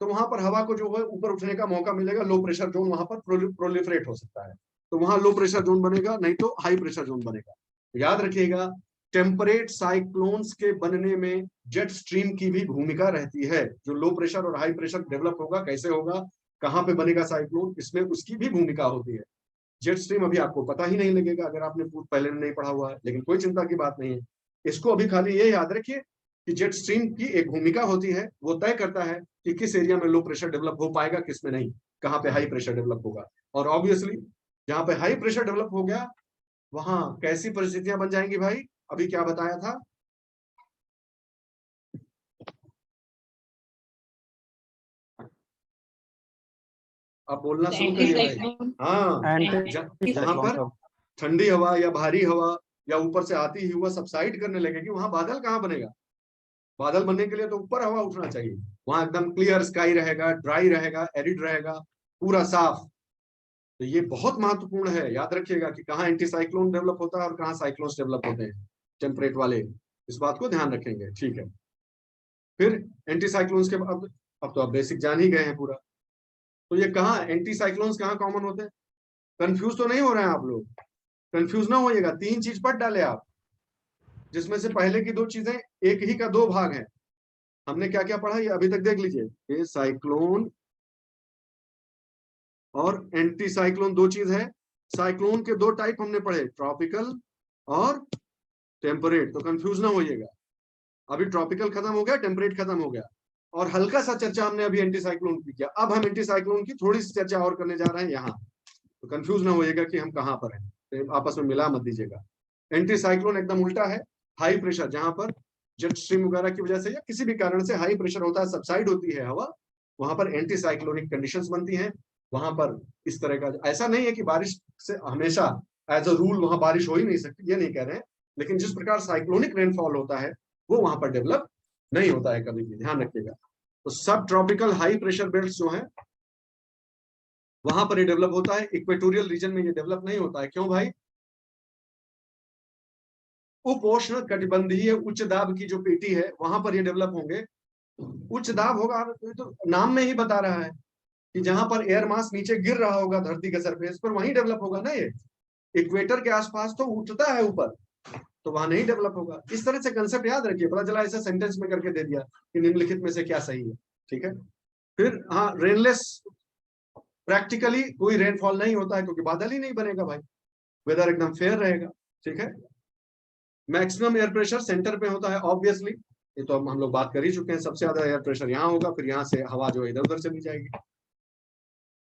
तो वहां पर हवा को जो है ऊपर उठने का मौका मिलेगा, लो प्रेशर जोन वहां पर प्रोलिफरेट हो सकता है, तो वहां लो प्रेशर जोन बनेगा, नहीं तो हाई प्रेशर जोन बनेगा। याद रखिएगा, टेम्परेट साइक्लोन्स के बनने में जेट स्ट्रीम की भी भूमिका रहती है। जो लो प्रेशर और हाई प्रेशर डेवलप होगा, कैसे होगा, कहां पे बनेगा साइक्लोन, इसमें उसकी भी भूमिका होती है। जेट स्ट्रीम अभी आपको पता ही नहीं लगेगा अगर आपने पहले नहीं पढ़ा हुआ है, लेकिन कोई चिंता की बात नहीं है। इसको अभी खाली ये याद रखिए कि जेट स्ट्रीम की एक भूमिका होती है, वो तय करता है कि किस एरिया में लो प्रेशर डेवलप हो पाएगा, किस में नहीं, कहाँ पे हाई प्रेशर डेवलप होगा। और ऑब्वियसली जहां पे हाई प्रेशर डेवलप हो गया वहां कैसी परिस्थितियां बन जाएंगी भाई, अभी क्या बताया था, आप बोलना शुरू करिए भाई। हाँ, जहां पर ठंडी हवा या भारी हवा या ऊपर से आती ही हुआ सबसाइड करने लगेगी, वहां बादल कहाँ बनेगा? बादल बनने के लिए तो ऊपर हवा उठना चाहिए, वहां एकदम क्लियर स्काई रहेगा, ड्राई रहेगा, एरिड रहेगा, पूरा साफ। तो ये बहुत महत्वपूर्ण है, याद रखिएगा कि कहाँ एंटी साइक्लोन डेवलप होता है और कहाँ साइक्लोन्स डेवलप होते हैं, टेम्परेट वाले, इस बात को ध्यान रखेंगे, ठीक है। फिर एंटी साइक्लोन्स के बाद अब तो आप बेसिक जान ही गए हैं पूरा। तो ये कहाँ एंटी साइक्लोन्स कहाँ कॉमन होते हैं? कंफ्यूज तो नहीं हो रहे हैं आप लोग? कंफ्यूज ना होइएगा, 3 चीज पढ़ डाले आप, जिसमें से पहले की 2 चीजें एक ही का 2 भाग हैं। हमने क्या क्या पढ़ा ये अभी तक देख लीजिए, ये साइक्लोन और एंटी साइक्लोन 2 चीज है। साइक्लोन के 2 टाइप हमने पढ़े, ट्रॉपिकल और टेम्परेट, तो कंफ्यूज ना होइएगा। अभी ट्रॉपिकल खत्म हो गया, टेम्परेट खत्म हो गया, और हल्का सा चर्चा हमने अभी एंटी साइक्लोन की किया। अब हम एंटी साइक्लोन की थोड़ी सी चर्चा और करने जा रहे हैं यहाँ, तो कंफ्यूज ना होइएगा कि हम कहाँ पर हैं, तो आपस में मिला मत दीजिएगा। एंटी साइक्लोन एकदम उल्टा है, हाई प्रेशर, जहां पर जेट स्ट्रीम वगैरह की वजह से या किसी भी कारण से हाई प्रेशर होता है, सबसाइड होती है हवा, वहां पर एंटी साइक्लोनिक कंडीशंस बनती हैं। वहां पर इस तरह का, ऐसा नहीं है कि बारिश से हमेशा एज अ रूल वहां बारिश हो ही नहीं सकती, ये नहीं कह रहे हैं, लेकिन जिस प्रकार साइक्लोनिक रेनफॉल होता है वो वहां पर डेवलप नहीं होता है कभी भी, ध्यान रखिएगा। तो सब ट्रॉपिकल हाई प्रेशर बेल्ट जो है वहां पर ये डेवलप होता है, इक्वेटोरियल रीजन में ये डेवलप नहीं होता है। क्यों भाई? उपोष्ण कटिबंधीय उच्च दाब की जो पेटी है वहां पर ये डेवलप होंगे। उच्च दाब होगा तो नाम में ही बता रहा है कि जहां पर एयर मास नीचे गिर रहा होगा धरती के सरफेस पर, वहीं डेवलप होगा ना। ये इक्वेटर के आसपास तो उठता है ऊपर, तो वहां नहीं डेवलप होगा। इस तरह से कंसेप्ट याद रखिए, पता चला ऐसा सेंटेंस में करके दे दिया कि निम्नलिखित में से क्या सही है। ठीक है। फिर हाँ, रेनलेस प्रैक्टिकली कोई रेनफॉल नहीं होता है क्योंकि बादल ही नहीं बनेगा भाई, वेदर एकदम फेयर रहेगा। ठीक है। मैक्सिमम एयर प्रेशर सेंटर पे होता है ऑब्वियसली, ये तो हम लोग बात कर ही चुके हैं। सबसे ज्यादा एयर प्रेशर यहाँ होगा, फिर यहाँ से हवा जो इधर उधर चली जाएगी।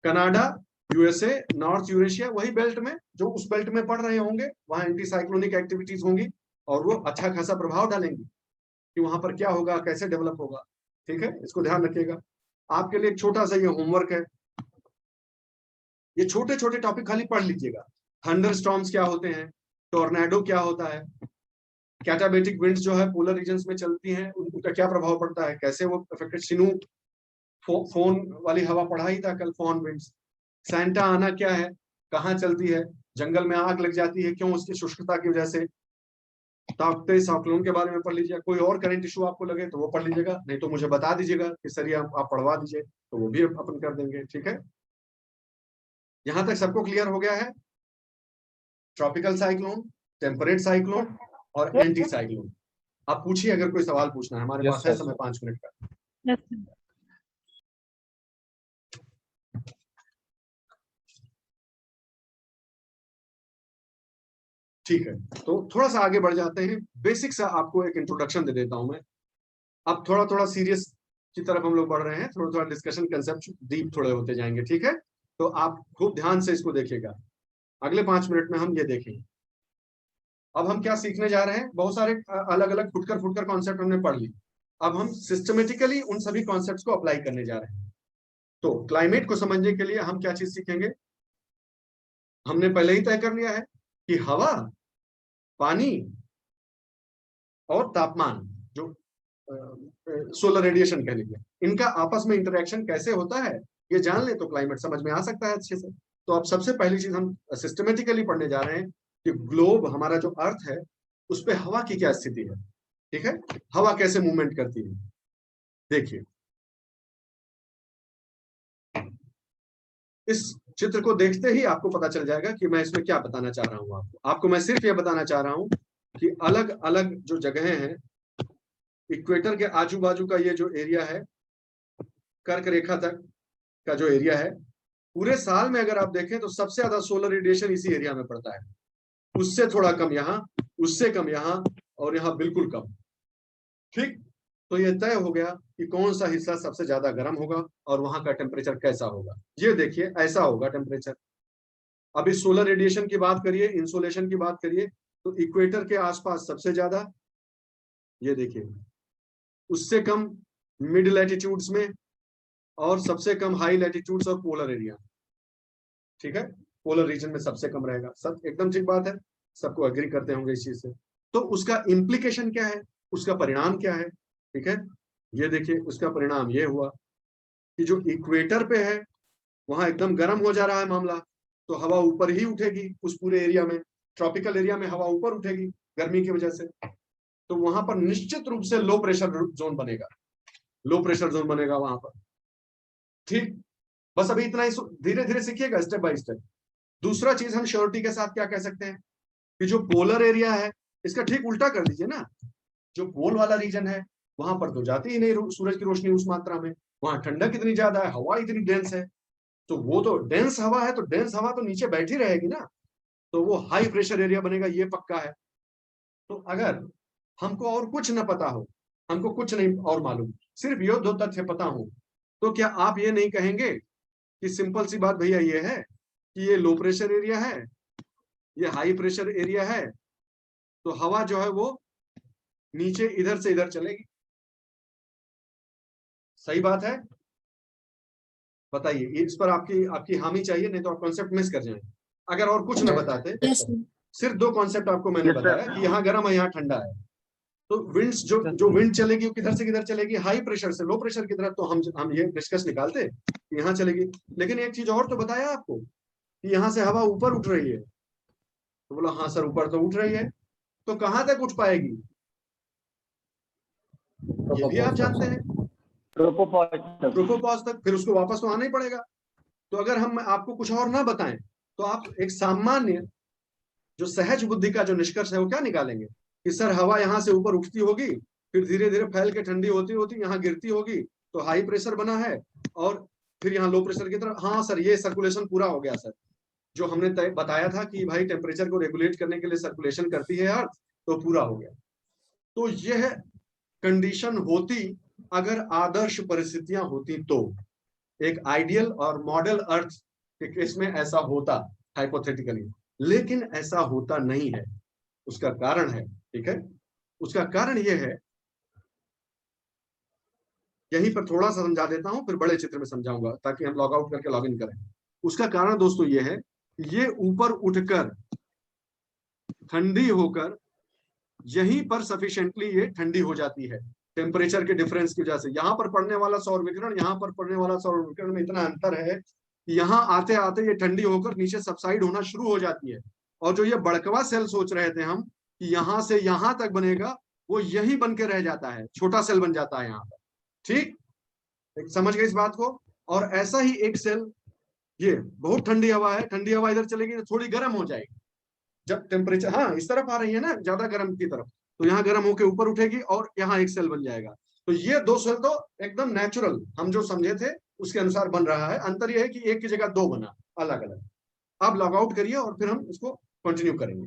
कनाडा, यूएसए, नॉर्थ यूरेशिया, वही बेल्ट में जो उस बेल्ट में पड़ रहे होंगे, वहां एंटी साइक्लोनिक एक्टिविटीज होंगी और वो अच्छा खासा प्रभाव डालेंगी कि वहां पर क्या होगा, कैसे डेवलप होगा। ठीक है, इसको ध्यान रखिएगा। आपके लिए एक छोटा सा ये होमवर्क है, ये छोटे छोटे टॉपिक खाली पढ़ लीजिएगा। थंडर स्टॉर्म्स क्या होते हैं, टोर्नेडो क्या होता है, कैटाबेटिक विंड्स जो है पोलर रीजन्स में चलती हैं, उनका क्या प्रभाव पड़ता है, कैसे वो अफेक्टेड। चिनूक फोन वाली हवा पढ़ा ही था कल, फोन विंड्स। सैंटा आना क्या है, कहाँ चलती है, जंगल में आग लग जाती है क्यों, उसकी शुष्कता की वजह से। ताकते साइक्लोन के बारे में पढ़ लीजिएगा। कोई और करंट इशू आपको लगे तो वो पढ़ लीजिएगा, नहीं तो मुझे बता दीजिएगा कि सर ये आप पढ़वा दीजिए, तो वो भी अपन कर देंगे। ठीक है, यहां तक सबको क्लियर हो गया है। ट्रॉपिकल साइक्लोन, टेम्परेट साइक्लोन और एंटी साइक्लोन। आप पूछिए अगर कोई सवाल पूछना है, हमारे पास है समय 5 मिनट का। ठीक है, तो थोड़ा सा आगे बढ़ जाते हैं। बेसिक सा आपको एक इंट्रोडक्शन दे देता हूं मैं। अब थोड़ा थोड़ा सीरियस की तरफ हम लोग बढ़ रहे हैं, थोड़ा थोड़ा डिस्कशन, कंसेप्ट डीप थोड़े होते जाएंगे। ठीक है, तो आप खूब ध्यान से इसको देखिएगा। अगले 5 मिनट में हम ये देखेंगे। अब हम क्या सीखने जा रहे हैं, बहुत सारे अलग अलग फुटकर कॉन्सेप्ट हमने पढ़ ली। अब हम सिस्टमेटिकली उन सभी कॉन्सेप्ट्स को अप्लाई करने जा रहे हैं। तो क्लाइमेट को समझने के लिए हम क्या चीज सीखेंगे, हमने पहले ही तय कर लिया है कि हवा, पानी और तापमान, जो सोलर रेडिएशन कह लीजिए, इनका आपस में इंटरेक्शन कैसे होता है ये जान ले तो क्लाइमेट समझ में आ सकता है अच्छे से। तो अब सबसे पहली चीज हम सिस्टमेटिकली पढ़ने जा रहे हैं कि ग्लोब, हमारा जो अर्थ है, उस पे हवा की क्या स्थिति है। ठीक है, हवा कैसे मूवमेंट करती है। देखिए, इस चित्र को देखते ही आपको पता चल जाएगा कि मैं इसमें क्या बताना चाह रहा हूं। आपको मैं सिर्फ ये बताना चाह रहा हूं कि अलग अलग जो जगहें हैं, इक्वेटर के आजू बाजू का ये जो एरिया है, कर्क रेखा तक का जो एरिया है, पूरे साल में अगर आप देखें तो सबसे ज्यादा सोलर रेडिएशन इसी एरिया में पड़ता है। उससे थोड़ा कम यहाँ, उससे कम यहाँ, और यहाँ बिल्कुल कम। ठीक, तो ये तय हो गया कि कौन सा हिस्सा सबसे ज्यादा गर्म होगा और वहां का टेम्परेचर कैसा होगा। ये देखिए, ऐसा होगा टेम्परेचर। अभी सोलर रेडिएशन की बात करिए, इंसोलेशन की बात करिए, तो इक्वेटर के आसपास सबसे ज्यादा, ये देखिए, उससे कम मिड लैटिट्यूड्स में, और सबसे कम हाई लैटिट्यूड्स और पोलर एरिया। ठीक है, पोलर रीजन में सबसे कम रहेगा। सब एकदम ठीक बात है, सबको एग्री करते होंगे इस चीज से। तो उसका इम्प्लीकेशन क्या है, उसका परिणाम क्या है। ठीक है, ये देखिए, उसका परिणाम ये हुआ कि जो इक्वेटर पे है वहां एकदम गर्म हो जा रहा है मामला, तो हवा ऊपर ही उठेगी उस पूरे एरिया में। ट्रॉपिकल एरिया में हवा ऊपर उठेगी गर्मी की वजह से, तो वहां पर निश्चित रूप से लो प्रेशर जोन बनेगा, लो प्रेशर जोन बनेगा वहां पर। ठीक, बस अभी इतना ही, धीरे धीरे सीखिएगा स्टेप बाय स्टेप। दूसरा चीज हम श्योरिटी के साथ क्या कह सकते हैं कि जो पोलर एरिया है, इसका ठीक उल्टा कर दीजिए ना। जो पोल वाला रीजन है वहां पर तो जाती ही नहीं सूरज की रोशनी उस मात्रा में, वहां ठंडक इतनी ज्यादा है, हवा इतनी डेंस है, तो वो तो डेंस हवा है, तो डेंस हवा तो नीचे बैठी रहेगी ना, तो वो हाई प्रेशर एरिया बनेगा, ये पक्का है। तो अगर हमको और कुछ न पता हो, हमको कुछ नहीं और मालूम, सिर्फ ये 2 तथ्य पता हो, तो क्या आप ये नहीं कहेंगे कि सिंपल सी बात भैया ये है कि ये लो प्रेशर एरिया है, ये हाई प्रेशर एरिया है, तो हवा जो है वो नीचे इधर से इधर चलेगी। सही बात है, बताइए, इस पर आपकी हामी चाहिए, नहीं तो आप कॉन्सेप्ट मिस कर जाएंगे अगर और कुछ न बताते। सिर्फ 2 कॉन्सेप्ट आपको मैंने बताया कि यहाँ गर्म है, यहाँ ठंडा है। तो विंड्स, जो विंड चलेगी वो किधर से किधर चलेगी, हाई प्रेशर से लो प्रेशर की तरफ। तो हम ये डिस्कस निकालते कि यहाँ चलेगी। लेकिन एक चीज और तो बताया आपको कि यहाँ से हवा ऊपर उठ रही है, तो बोला हाँ सर ऊपर तो उठ रही है, तो कहाँ तक उठ पाएगी ये भी आप जानते हैं, ट्रोपोपॉज तक, फिर उसको वापस तो आना ही पड़ेगा। तो अगर हम आपको कुछ और ना बताएं तो आप एक सामान्य जो सहज बुद्धि का जो निष्कर्ष है वो क्या निकालेंगे कि सर हवा यहाँ से ऊपर उठती होगी, फिर धीरे धीरे फैल के ठंडी होती होती यहाँ गिरती होगी, तो हाई प्रेशर बना है और फिर यहाँ लो प्रेशर की तरफ। हाँ सर, ये सर्कुलेशन पूरा हो गया सर, जो हमने बताया था कि भाई टेम्परेचर को रेगुलेट करने के लिए सर्कुलेशन करती है अर्थ, तो पूरा हो गया। तो यह कंडीशन होती अगर आदर्श परिस्थितियां होती तो, एक आइडियल और मॉडल अर्थ के केस में ऐसा होता हाइपोथेटिकली, लेकिन ऐसा होता नहीं है। उसका कारण है, ठीक है, उसका कारण यह है, यहीं पर थोड़ा सा समझा देता हूं, फिर बड़े चित्र में समझाऊंगा ताकि हम लॉग आउट करके लॉग इन करें। उसका कारण दोस्तों यह है, ये ऊपर उठकर ठंडी होकर यहीं पर सफिशिएंटली ये ठंडी हो जाती है टेम्परेचर के डिफरेंस की वजह से। यहां पर पड़ने वाला सौर विकिरण, यहां पर पड़ने वाला सौर विकिरण में इतना अंतर है कि यहां आते आते ये ठंडी होकर नीचे सबसाइड होना शुरू हो जाती है। और जो ये बड़कवा सेल सोच रहे थे हम कि यहां से यहां तक बनेगा, वो यही बन के रह जाता है, छोटा सेल बन जाता है यहाँ पर। ठीक, समझ गए इस बात को। और ऐसा ही एक सेल, ये बहुत ठंडी हवा है, ठंडी हवा इधर चलेगी तो थोड़ी गर्म हो जाएगी। जब टेम्परेचर हाँ इस तरफ आ रही है ना, ज्यादा गर्म की तरफ, तो यहाँ गर्म होकर ऊपर उठेगी और यहाँ एक सेल बन जाएगा। तो ये दो सेल तो एकदम नेचुरल हम जो समझे थे उसके अनुसार बन रहा है। अंतर यह है कि एक की जगह दो बना अलग अलग। अब लॉग आउट करिए और फिर हम इसको कंटिन्यू करेंगे।